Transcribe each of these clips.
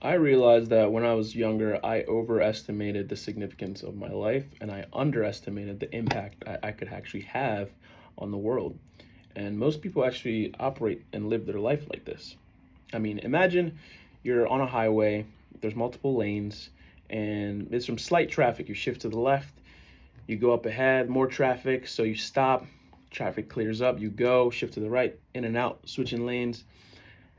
I realized that when I was younger, I overestimated the significance of my life and I underestimated the impact I could actually have on the world. And most people actually operate and live their life like this. I mean, imagine you're on a highway, there's multiple lanes, and there's some slight traffic. You shift to the left, you go up ahead, more traffic, so you stop, traffic clears up, you go, shift to the right, in and out, switching lanes,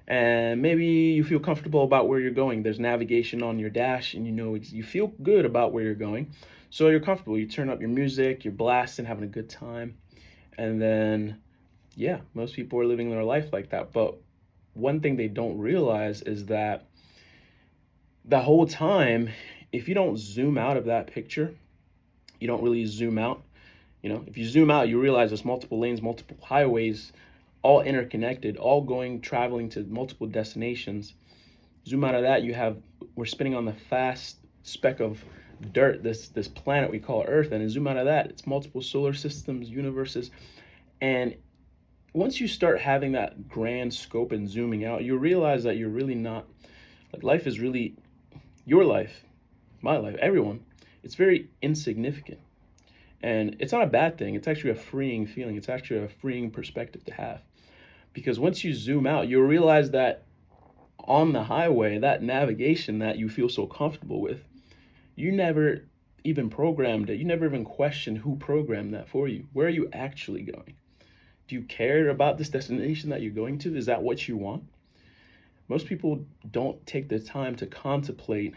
and maybe you feel comfortable about where you're going. There's navigation on your dash, and you feel good about where you're going, so you're comfortable. You turn up your music, you're blasting, having a good time, and then yeah, most people are living their life like that. But one thing they don't realize is that the whole time, if you don't zoom out of that picture, you don't really zoom out. If you zoom out, you realize there's multiple lanes, multiple highways, all interconnected, all going, traveling to multiple destinations. Zoom out of that, we're spinning on the fast speck of dirt, this planet we call Earth, and zoom out of that, it's multiple solar systems, universes, and once you start having that grand scope and zooming out, you realize that you're really not like life is really your life, my life, everyone. It's very insignificant. And it's not a bad thing. It's actually a freeing feeling. It's actually a freeing perspective to have. Because once you zoom out, you'll realize that on the highway, that navigation that you feel so comfortable with, you never even programmed it. You never even questioned who programmed that for you. Where are you actually going? Do you care about this destination that you're going to? Is that what you want? Most people don't take the time to contemplate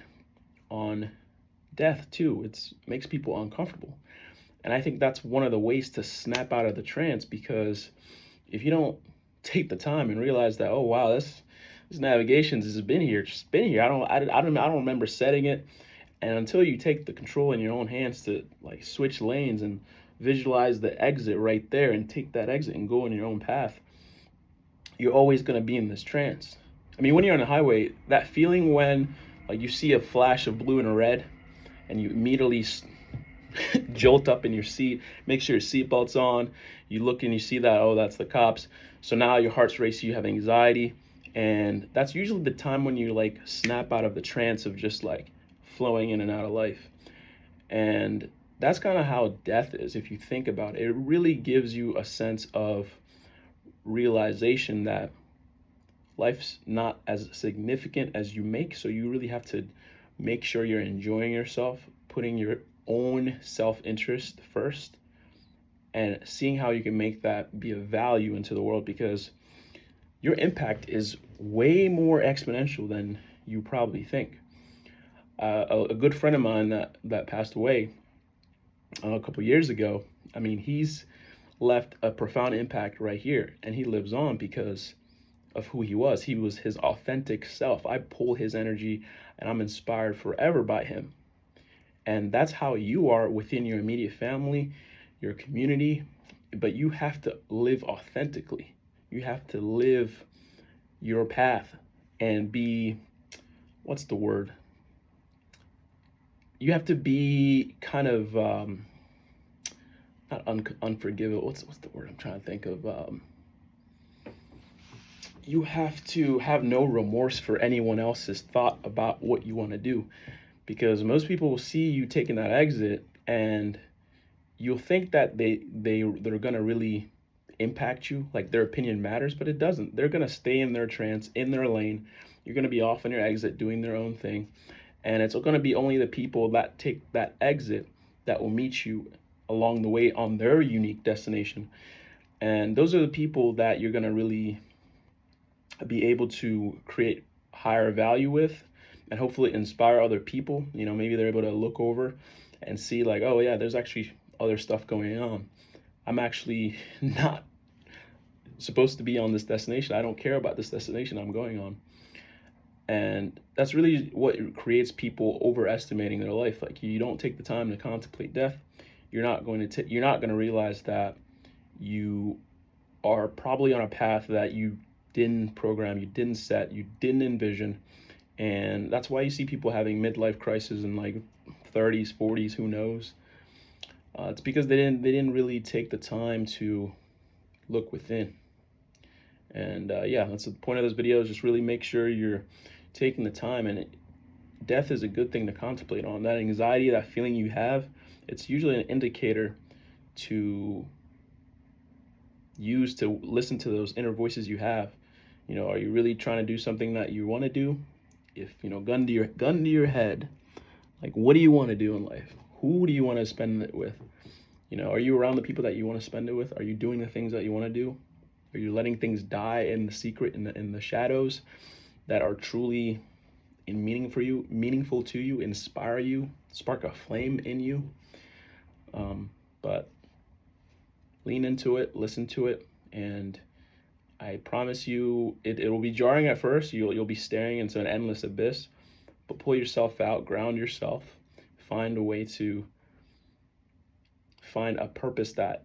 on death too. It makes people uncomfortable. And I think that's one of the ways to snap out of the trance, because if you don't take the time and realize that, oh wow, this navigations has been here, just been here. I don't remember setting it. And until you take the control in your own hands to like switch lanes and visualize the exit right there and take that exit and go on your own path, you're always going to be in this trance. I mean, when you're on the highway, that feeling when like you see a flash of blue and a red and you immediately jolt up in your seat, make sure your seatbelt's on, you look and you see that, oh, that's the cops. So now your heart's racing, you have anxiety, and that's usually the time when you like snap out of the trance of just like flowing in and out of life. And that's kind of how death is. If you think about it, it really gives you a sense of realization that life's not as significant as you make. So you really have to make sure you're enjoying yourself, putting your own self-interest first, and seeing how you can make that be a value into the world, because your impact is way more exponential than you probably think. A good friend of mine that passed away a couple years ago, I mean, he's left a profound impact right here, and he lives on because of who he was. He was his authentic self. I pull his energy and I'm inspired forever by him. And that's how you are within your immediate family, your community, but you have to live authentically. You have to live your path and be, what's the word? You have to be kind of not unforgivable. What's the word I'm trying to think of? You have to have no remorse for anyone else's thought about what you want to do, because most people will see you taking that exit and you'll think that they're gonna really impact you, like their opinion matters, but it doesn't. They're gonna stay in their trance, in their lane. You're gonna be off on your exit doing their own thing, and it's gonna be only the people that take that exit that will meet you along the way on their unique destination. And those are the people that you're gonna really be able to create higher value with, and hopefully inspire other people. Maybe they're able to look over and see like, oh yeah, there's actually other stuff going on. I'm actually not supposed to be on this destination. I don't care about this destination I'm going on. And that's really what creates people overestimating their life. Like, you don't take the time to contemplate death, you're not going to realize that you are probably on a path that you didn't program, you didn't set, you didn't envision. And that's why you see people having midlife crises in like 30s, 40s, who knows. It's because they didn't really take the time to look within. And yeah, that's the point of this video, is just really make sure you're taking the time, and death is a good thing to contemplate on. That anxiety, that feeling you have, it's usually an indicator to use to listen to those inner voices you have. Are you really trying to do something that you want to do? If, gun to your head, like, what do you want to do in life? Who do you want to spend it with? Are you around the people that you want to spend it with? Are you doing the things that you want to do? Are you letting things die in the secret, in the shadows, that are truly meaningful to you, inspire you, spark a flame in you? But lean into it, listen to it, and I promise you, it will be jarring at first. You'll be staring into an endless abyss, but pull yourself out, ground yourself, find a way to find a purpose that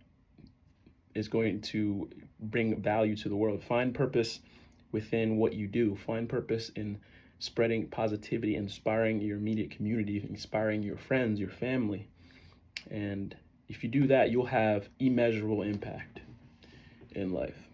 is going to bring value to the world. Find purpose within what you do. Find purpose in spreading positivity, inspiring your immediate community, inspiring your friends, your family. And if you do that, you'll have immeasurable impact in life.